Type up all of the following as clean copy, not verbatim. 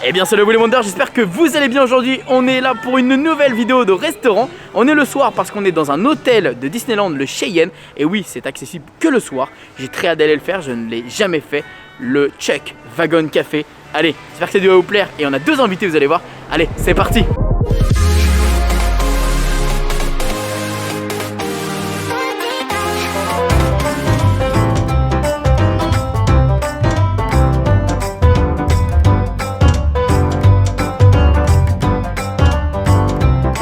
Eh bien salut les Wonders, j'espère que vous allez bien aujourd'hui. On est là pour une nouvelle vidéo de restaurant. On est le soir parce qu'on est dans un hôtel de Disneyland, le Cheyenne. Et oui, c'est accessible que le soir. J'ai très hâte d'aller le faire, je ne l'ai jamais fait. Le Chuck Wagon Café. Allez, j'espère que cette vidéo va vous plaire. Et on a deux invités, vous allez voir. Allez, c'est parti.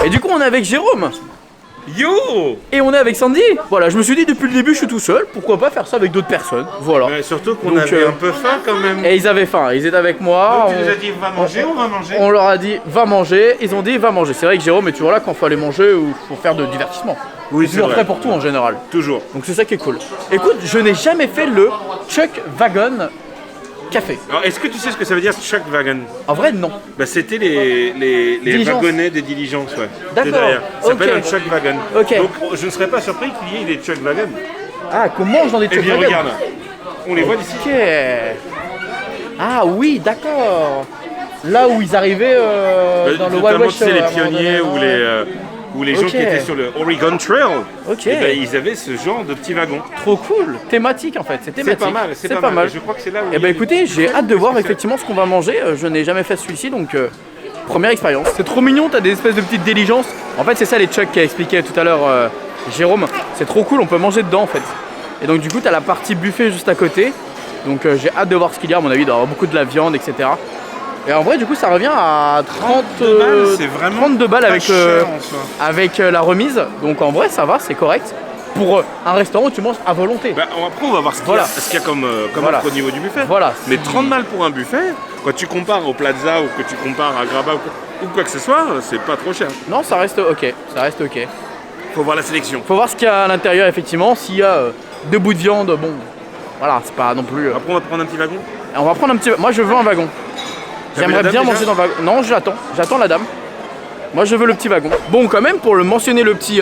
Et du coup on est avec Jérôme. Yo! Et on est avec Sandy. Voilà, je me suis dit depuis le début je suis tout seul, pourquoi pas faire ça avec d'autres personnes. Voilà. Mais surtout qu'on avait un peu faim quand même. Et ils avaient faim, ils étaient avec moi. Donc tu nous as dit va manger, on va manger. On leur a dit va manger, ils ont dit va manger. C'est vrai que Jérôme est toujours là quand il faut aller manger ou faut faire de divertissement. Oui, c'est toujours prêt pour tout en général. Toujours. Donc c'est ça qui est cool. Écoute, je n'ai jamais fait le Chuck Wagon Café. Alors est-ce que tu sais ce que ça veut dire Chuck Wagon? En vrai non. Bah c'était les wagonnets des diligences, ouais. D'accord. Derrière. Ça s'appelle Ok. un Chuck Wagon. Ok. Donc je ne serais pas surpris qu'il y ait des Chuck Wagon. Ah, qu'on mange dans des Eh Chuck bien Wagon. regarde, on les voit d'ici. Ok. Ah oui, d'accord. Là où ils arrivaient dans le Wild Notamment, West tu sais, Show, les à un moment pionniers donné. ou les gens Ok. qui étaient sur le Oregon Trail. Ok. Et ben, ils avaient ce genre de petits wagons. Trop cool. Thématique en fait. C'est thématique. C'est pas mal. Je crois que c'est là où Eh il y ben a écoutez, des- j'ai hâte de voir effectivement ce qu'on va manger. Je n'ai jamais fait celui-ci donc première expérience. C'est trop mignon, t'as des espèces de petites diligences. En fait c'est ça les Chuck qui a expliqué tout à l'heure Jérôme. C'est trop cool, on peut manger dedans en fait. Et donc du coup t'as la partie buffet juste à côté. Donc j'ai hâte de voir ce qu'il y a, à mon avis il doit y avoir beaucoup de la viande, etc. Et en vrai du coup ça revient à 32 balles, c'est vraiment 32 balles pas avec, cher, en soi. avec la remise. Donc en vrai ça va, c'est correct. Pour un restaurant où tu manges à volonté. Bah, après, on va voir ce qu'il y a, ce qu'il y a comme Voilà. offre au niveau du buffet. Voilà. Mais 30 balles pour un buffet, quand tu compares au Plaza ou que tu compares à Graba ou quoi que ce soit, c'est pas trop cher. Non, ça reste ok. Ça reste ok. Faut voir la sélection. Faut voir ce qu'il y a à l'intérieur effectivement. S'il y a deux bouts de viande, bon, voilà, c'est pas non plus. Après, on va prendre un petit wagon. On va prendre un petit. Moi, je veux un wagon. T'as vu J'aimerais la dame bien déjà manger dans le wagon. Non, j'attends la dame. Moi, je veux le petit wagon. Bon, quand même, pour le mentionner le petit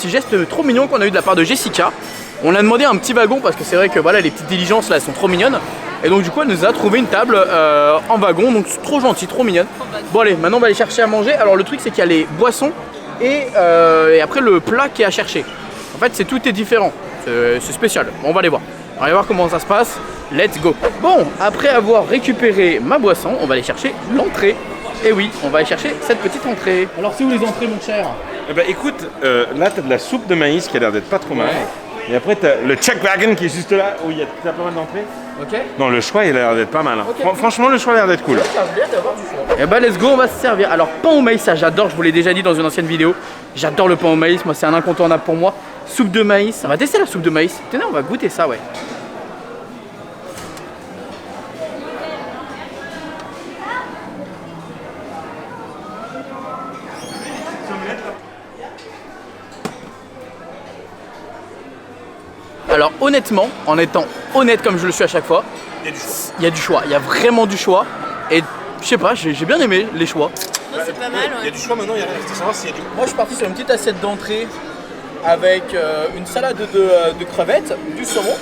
geste trop mignon qu'on a eu de la part de Jessica. On a demandé un petit wagon parce que c'est vrai que voilà, les petites diligences là, elles sont trop mignonnes. Et donc du coup, elle nous a trouvé une table en wagon, donc c'est trop gentil, trop mignonne. Bon allez, maintenant on va aller chercher à manger. Alors le truc c'est qu'il y a les boissons et après le plat qui est à chercher. En fait, tout est différent. C'est spécial. Bon, on va aller voir. On va aller voir comment ça se passe. Let's go. Bon, après avoir récupéré ma boisson, on va aller chercher l'entrée. Et oui, on va aller chercher cette petite entrée. Alors c'est où les entrées mon cher? Eh ben, écoute, là, t'as de la soupe de maïs qui a l'air d'être pas trop mal. Et après, t'as le Chuck Wagon qui est juste là où il y a pas mal d'entrées. Ok. Non, le choix, il a l'air d'être pas mal. Hein. Ok. Franchement, le choix a l'air d'être cool. Et bah let's go, on va se servir. Alors pain au maïs, ça j'adore, je vous l'ai déjà dit dans une ancienne vidéo. J'adore le pain au maïs, moi c'est un incontournable pour moi. Soupe de maïs, on va tester la soupe de maïs. Tenez, on va goûter ça, ouais. Alors honnêtement, en étant honnête comme je le suis à chaque fois, il y a du choix, il y a vraiment du choix. Et je sais pas, j'ai bien aimé les choix. C'est pas mal, Il y a du choix maintenant, il reste à savoir s'il y a du... Moi je suis parti sur une petite assiette d'entrée avec une salade de crevettes, du saumon,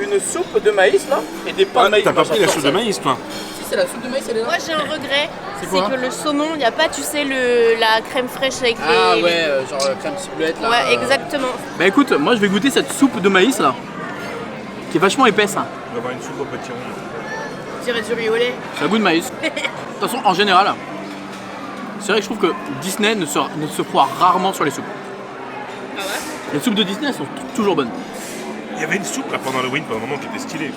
une soupe de maïs là, et des pains de maïs. T'as pas Moi, pris la j'adore soupe ça. de maïs, toi? Si c'est la soupe de maïs, elle est là. Moi j'ai un regret, C'est c'est quoi que le saumon, il n'y a pas, tu sais, la crème fraîche avec Ah les... ouais, genre crème ciboulette là. Ouais, exactement. Bah écoute, moi je vais goûter cette soupe de maïs là, qui est vachement épaisse. Hein. On va avoir une soupe au petit rond. Tirer du riz au lait. C'est un goût de maïs. De toute façon, en général, c'est vrai que je trouve que Disney ne se foire rarement sur les soupes. Ah ouais? Les soupes de Disney elles sont toujours bonnes. Il y avait une soupe là pendant Halloween, pendant un moment qui était stylée.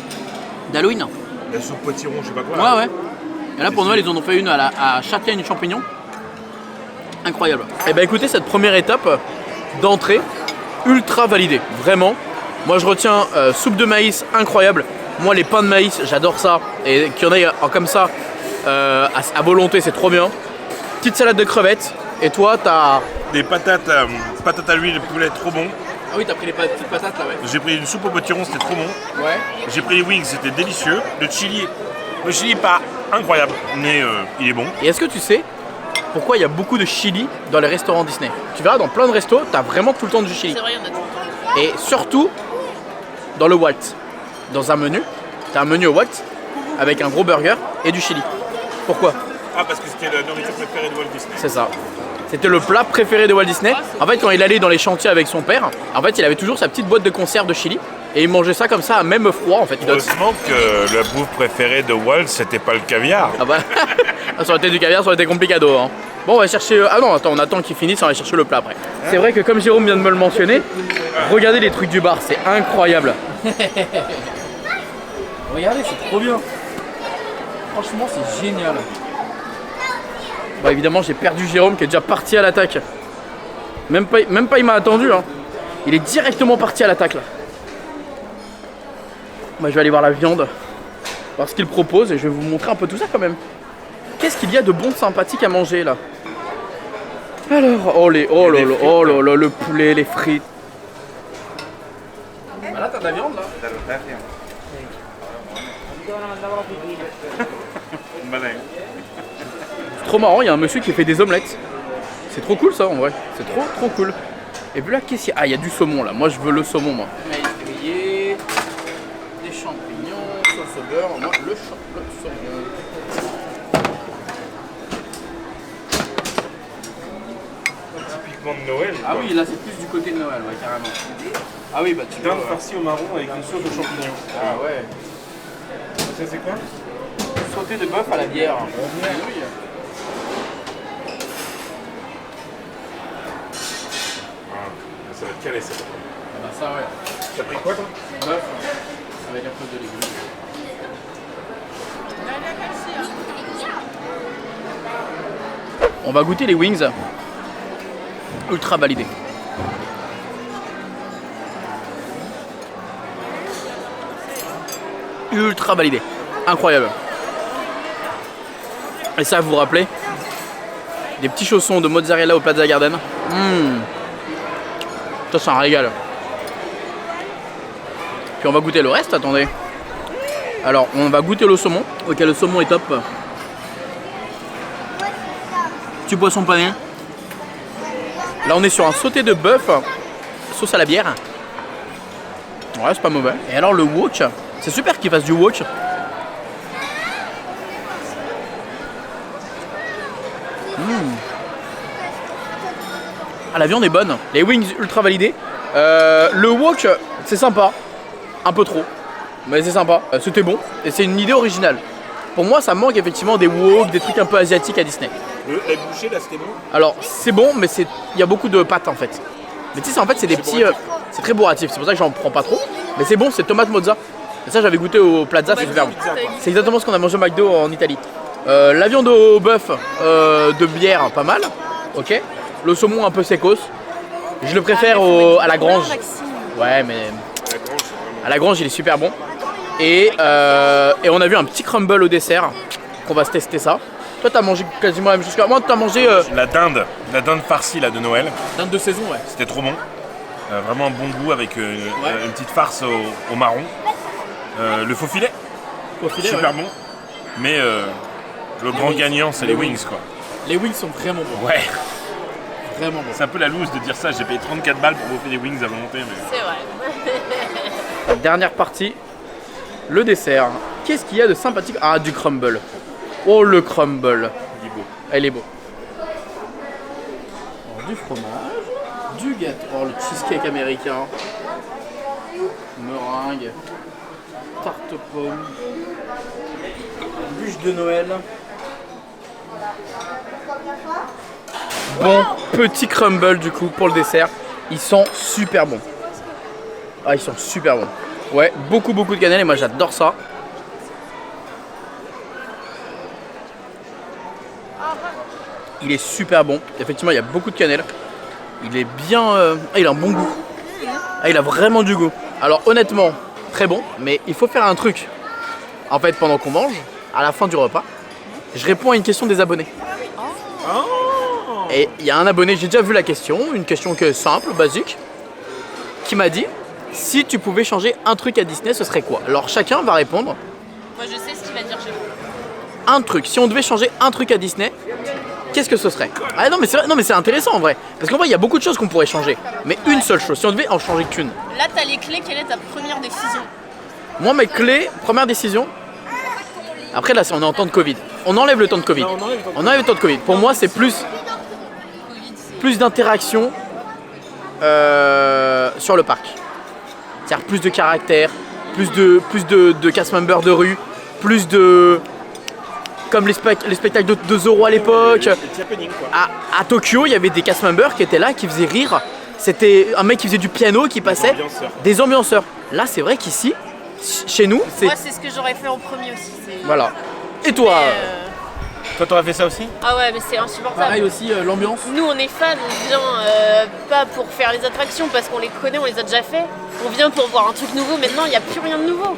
D'Halloween. La soupe potiron, je sais pas quoi. Ouais, ouais. Et là pour Noël, ils en ont fait une à châtaigne champignon. Incroyable. Et bah écoutez, cette première étape d'entrée, ultra validée. Vraiment. Moi je retiens soupe de maïs, incroyable. Moi les pains de maïs, j'adore ça. Et qu'il y en ait comme ça à volonté, c'est trop bien. Petite salade de crevettes. Et toi, t'as... Des patates à l'huile de poulet, trop bon. Ah oui, t'as pris les petites patates là, ouais. J'ai pris une soupe au potiron, c'était trop bon. Ouais. J'ai pris les wings, c'était délicieux. Le chili est pas incroyable, mais il est bon. Et est-ce que tu sais pourquoi il y a beaucoup de chili dans les restaurants Disney? Tu verras, dans plein de restos, t'as vraiment tout le temps du chili. C'est vrai, il y en a tout le temps. Et surtout, dans le Walt. Dans un menu, t'as un menu au Walt avec un gros burger et du chili. Pourquoi? Ah, parce que c'était la nourriture préférée de Walt Disney. C'est ça. C'était le plat préféré de Walt Disney. En fait, quand il allait dans les chantiers avec son père, en fait, il avait toujours sa petite boîte de conserve de chili et il mangeait ça comme ça, même froid en fait. Heureusement que la bouffe préférée de Walt, c'était pas le caviar. Ah bah, ça aurait été du caviar, ça aurait été complicado. Hein. Bon, on va chercher. Ah non, attends, on attend qu'il finisse, on va chercher le plat après. C'est vrai que comme Jérôme vient de me le mentionner, regardez les trucs du bar, c'est incroyable. Regardez, c'est trop bien. Franchement, c'est génial. Bah évidemment, j'ai perdu Jérôme qui est déjà parti à l'attaque. Même pas il m'a attendu. Hein. Il est directement parti à l'attaque là. Bah, je vais aller voir la viande, voir ce qu'il propose et je vais vous montrer un peu tout ça quand même. Qu'est-ce qu'il y a de bon sympathique à manger là? Alors, oh là, le poulet, les frites. Bah là, t'as de la viande là. C'est trop marrant, il y a un monsieur qui fait des omelettes. C'est trop cool ça en vrai, c'est trop cool. Et puis là, qu'est-ce qu'il y a? Ah, il y a du saumon là, moi je veux le saumon moi. Maïs grillé, des champignons, sauce au beurre, moi le saumon. Typiquement de Noël. Ah oui, là c'est plus du côté de Noël, ouais, carrément. Ah oui, bah tu Dinde farcie au marron avec une sauce aux champignons. Ah ouais. Ça c'est quoi? Sauté de bœuf à la bière. Oui. Ça va être calé ça. Ah bah ça ouais. T'as pris quoi toi? Bœuf avec un peu de légumes. On va goûter les wings. Ultra validés. Ultra validé, incroyable. Et ça, vous vous rappelez, des petits chaussons de mozzarella au Plaza Garden. Ça, c'est un régal. Puis on va goûter le reste, attendez. Alors, on va goûter le saumon. Ok, le saumon est top. Petit poisson pané. Là, on est sur un sauté de bœuf, sauce à la bière. Ouais, c'est pas mauvais. Et alors, le wok. C'est super qu'il fasse du wok. Ah, la viande est bonne. Les wings ultra validés. Le wok, c'est sympa. Un peu trop. Mais c'est sympa. C'était bon. Et c'est une idée originale. Pour moi, ça manque effectivement des wok, des trucs un peu asiatiques à Disney. Les bouchées là, c'était bon? Alors, c'est bon, mais il y a beaucoup de pâtes en fait. Mais tu sais, en fait, c'est des petits. C'est très bourratif. C'est pour ça que j'en prends pas trop. Mais c'est bon, c'est tomate mozza. Et ça, j'avais goûté au Plaza, c'est super bon. C'est exactement ce qu'on a mangé au McDo en Italie. La viande au bœuf de bière, pas mal. Ok. Le saumon un peu sécos. Je le préfère à la grange. Ouais, mais à la grange, il est super bon. Et on a vu un petit crumble au dessert. On va se tester ça. Toi, t'as mangé quasiment la même chose que moi. T'as mangé la dinde farcie là de Noël. dinde de saison, ouais. C'était trop bon. Vraiment un bon goût avec une petite farce au marron. Le faux filet, super bon. Mais le grand gagnant, c'est les wings quoi. Les wings sont vraiment bons. Ouais. Vraiment bons. C'est un peu la loose de dire ça. J'ai payé 34 balles pour bouffer des wings à volonté. Mais... C'est vrai. Dernière partie, le dessert. Qu'est-ce qu'il y a de sympathique? Ah, du crumble. Oh, le crumble. Il est beau. Elle est beau. Alors, du fromage, du gâteau. Oh, le cheesecake américain. Meringue. Tarte pomme. Bûche de Noël. Bon, petit crumble du coup pour le dessert. Ils sont super bons. Ah, ils sont super bons. Ouais, beaucoup de cannelle et moi j'adore ça. Il est super bon. Effectivement, il y a beaucoup de cannelle. Il est bien... Ah, il a un bon goût. Ah, il a vraiment du goût. Alors honnêtement, très bon, mais il faut faire un truc. En fait, pendant qu'on mange, à la fin du repas, je réponds à une question des abonnés. Et il y a un abonné, j'ai déjà vu la question, une question que simple, basique, qui m'a dit si tu pouvais changer un truc à Disney, ce serait quoi? Alors chacun va répondre. Moi, je sais ce qu'il va dire chez vous. Un truc. Si on devait changer un truc à Disney, qu'est-ce que ce serait? Ah non mais c'est vrai, non mais c'est intéressant en vrai. Parce qu'en vrai il y a beaucoup de choses qu'on pourrait changer. Mais une seule chose, si on devait en changer qu'une. Là, t'as les clés. Quelle est ta première décision? Moi mes clés, première décision. Après là on est en temps de Covid. on enlève le temps de Covid. Non, on enlève le temps de On enlève le temps de Covid. Pour moi, c'est plus d'interaction sur le parc. C'est-à-dire plus de caractère, plus de cast members de rue, plus de... Comme les spectacles de Zoro à l'époque. À Tokyo, il y avait des cast members qui étaient là, qui faisaient rire. C'était un mec qui faisait du piano, qui passait. Des ambianceurs. Là, c'est vrai qu'ici, chez nous, c'est... Moi, c'est ce que j'aurais fait en premier aussi. Voilà. Et toi Toi, t'aurais fait ça aussi? Ah ouais, mais c'est insupportable. Pareil aussi, l'ambiance. Nous, on est fans, on vient pas pour faire les attractions parce qu'on les connaît, on les a déjà fait. On vient pour voir un truc nouveau. Maintenant, il n'y a plus rien de nouveau.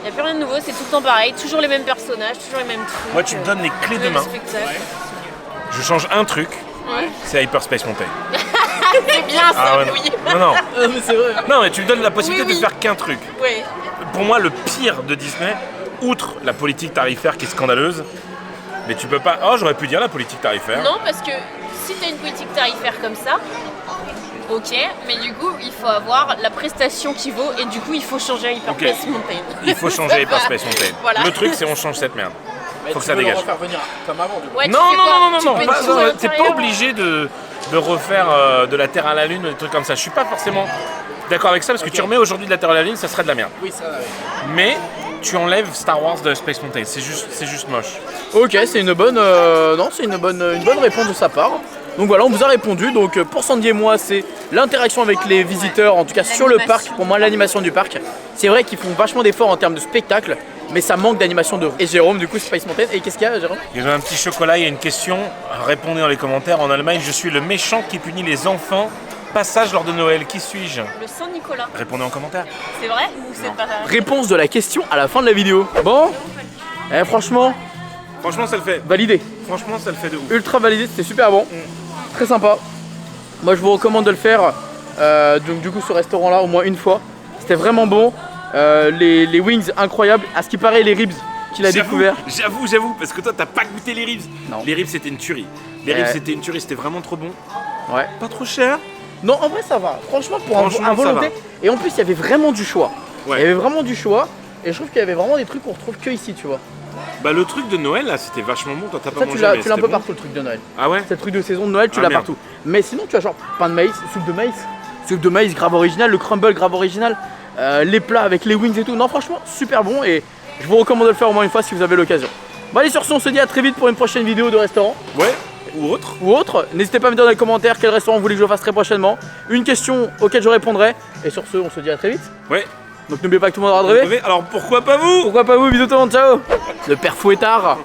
Il n'y a plus rien de nouveau, c'est tout le temps pareil. Toujours les mêmes personnages, toujours les mêmes trucs. Moi, tu me donnes les clés de main. Je change un truc, c'est Hyperspace Mountain. C'est bien ça, Ah ouais, oui. non. mais c'est vrai. Non, mais tu me donnes la possibilité Oui, de faire qu'un truc. Ouais. Pour moi, le pire de Disney, outre la politique tarifaire qui est scandaleuse, mais tu peux pas... Oh, j'aurais pu dire la politique tarifaire. Non, parce que si tu as une politique tarifaire comme ça, ok, mais du coup, il faut avoir la prestation qui vaut et du coup, il faut changer Hyperspace Mountain. Il faut changer Hyperspace Mountain. Voilà. Le truc, c'est on change cette merde. Faut que ça dégage. Faire venir comme avant. Du coup. Ouais, tu Non, fais quoi non, Tu fais pas- tout à t'es pas l'intérieur. obligé de refaire de la Terre à la Lune, des trucs comme ça. Je suis pas forcément d'accord avec ça parce que tu remets aujourd'hui de la Terre à la Lune, ça serait de la merde. Oui, ça. Mais tu enlèves Star Wars de Space Mountain, c'est juste moche. Ok, c'est une bonne, non, c'est une bonne réponse de sa part. Donc voilà, on vous a répondu. Donc pour Sandy et moi, c'est l'interaction avec les visiteurs, en tout cas sur le parc. Pour moi, l'animation du parc. C'est vrai qu'ils font vachement d'efforts en termes de spectacle, mais ça manque d'animation de rue. Et Jérôme, du coup, Space Mountain. Et qu'est-ce qu'il y a, Jérôme? Ils ont un petit chocolat, il y a une question. Répondez dans les commentaires. En Allemagne, je suis le méchant qui punit les enfants. Passage lors de Noël. Qui suis-je? Le Saint-Nicolas. Répondez en commentaire. C'est vrai ou c'est pas Réponse de la question à la fin de la vidéo. Bon, franchement, Franchement, ça le fait. validé. Franchement, ça le fait de ouf. Ultra validé, c'était super bon. Très sympa. Moi, je vous recommande de le faire. Donc du coup, ce restaurant-là, au moins une fois. C'était vraiment bon. Les wings incroyables. À ce qui paraît, les ribs qu'il a découvert. J'avoue, parce que toi, t'as pas goûté les ribs. Non. Les ribs, c'était une tuerie. C'était vraiment trop bon. Ouais. Pas trop cher. Non, en vrai, ça va. Franchement, pour Franchement, un volonté. ça Et en plus, il y avait vraiment du choix. Ouais. Il y avait vraiment du choix. Et je trouve qu'il y avait vraiment des trucs qu'on retrouve que ici, tu vois. Bah, le truc de Noël, là, c'était vachement bon. Toi, t'as pas Ça, mangé, tu l'as mais un c'était peu bon. partout, le truc de Noël. Ah ouais? C'est le truc de saison de Noël, tu Ah, l'as merde. partout. Mais sinon, tu as genre pain de maïs, soupe de maïs. Soupe de maïs grave original, le crumble grave original. Les plats avec les wings et tout. Non, franchement, super bon. Et je vous recommande de le faire au moins une fois si vous avez l'occasion. Bon, allez, sur ce, on se dit à très vite pour une prochaine vidéo de restaurant. Ouais. Ou autre. Ou autre. N'hésitez pas à me dire dans les commentaires quel restaurant vous voulez que je fasse très prochainement. Une question auquel je répondrai. Et sur ce, on se dit à très vite. Ouais. Donc n'oubliez pas que tout le monde aura rêvé. Alors pourquoi pas vous? Pourquoi pas vous, bisous tout le monde, ciao. Le père Fouettard.